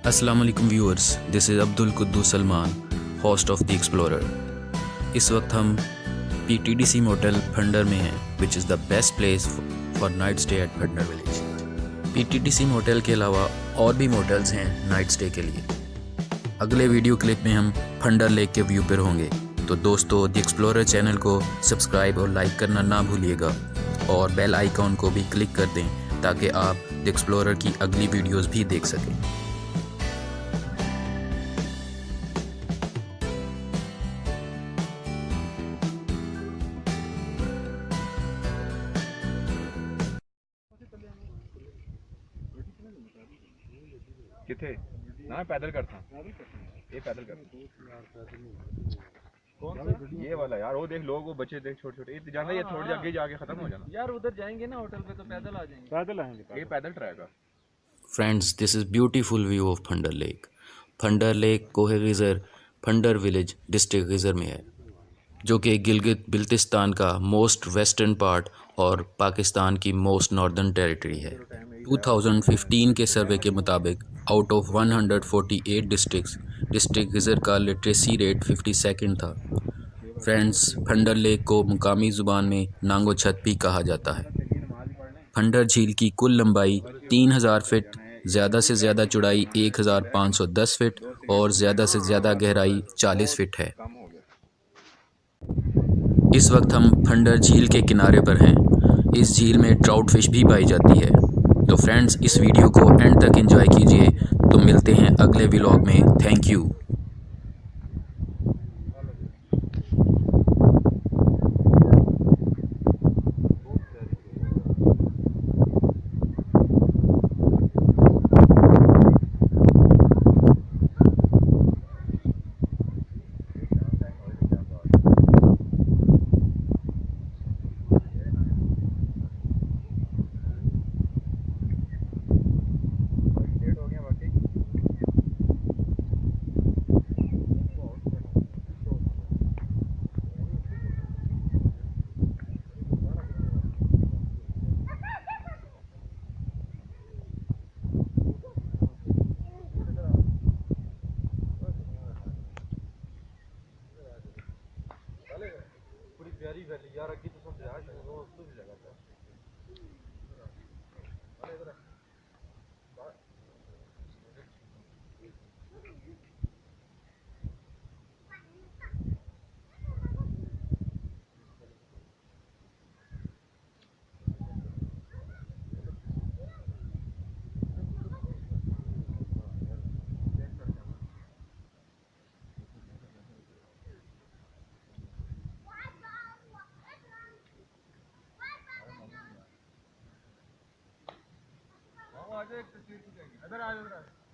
अस्सलाम वालेकुम viewers, this is Abdul Quddus Salman, host of the explorer. इस वक्त हम PTDC मोटल फंडर में हैं, which is the best place for night stay at Phander village. PTDC motel के अलावा और भी मोटल्स हैं नाइट स्टे के लिए। अगले वीडियो क्लिप में हम फंडर लेक के व्यू पर होंगे, तो दोस्तों द एक्सप्लोरर चैनल को सब्सक्राइब और लाइक करना ना भूलिएगा और बेल आइकॉन को भी क्लिक कर दें ताकि आप द एक्सप्लोरर की अगली वीडियोस भी देख सकें। किथे ना पैदल करता ये पैदल करता कौन सा ये वाला यार, वो देख लोग, वो बच्चे देख छोटे छोटे, ये जाना, ये थोड़ी आगे जाके खत्म हो जाना यार। उधर जाएंगे ना होटल पे तो पैदल आ जाएंगे, पैदल आएंगे, ये पैदल ट्रैक है। Friends, this is beautiful view of funder lake. Funder lake कोहे geyser funder village district geyser में है, जो कि गिलगित बिल्तिस्तान का मोस्ट वेस्टर्न पार्ट और पाकिस्तान की मोस्ट नॉर्दर्न टेरिटरी है। 2015 के सर्वे के मुताबिक आउट ऑफ 148 डिस्ट्रिक्ट गिज़र का लिटरेसी रेट 52nd था। फ्रेंड्स, फंडर लेक को मुकामी ज़ुबान में नांगो छत भी कहा जाता है। फंडर झील की कुल लंबाई 3000 फीट, ज़्यादा से ज़्यादा चौड़ाई 1510 फीट और ज़्यादा से ज़्यादा गहराई 40 फीट है। इस वक्त हम फंडर झील के किनारे पर हैं। इस झील में ट्राउट फिश भी पाई जाती है। तो फ्रेंड्स, इस वीडियो को एंड तक एंजॉय कीजिए। तो मिलते हैं अगले व्लॉग में। Thank you. पूरी प्यारी वैली यार, अगे तो सब यार दोस्त भी लगा था। आ जाए एक तस्वीर खींचेंगे, इधर आ जाओ।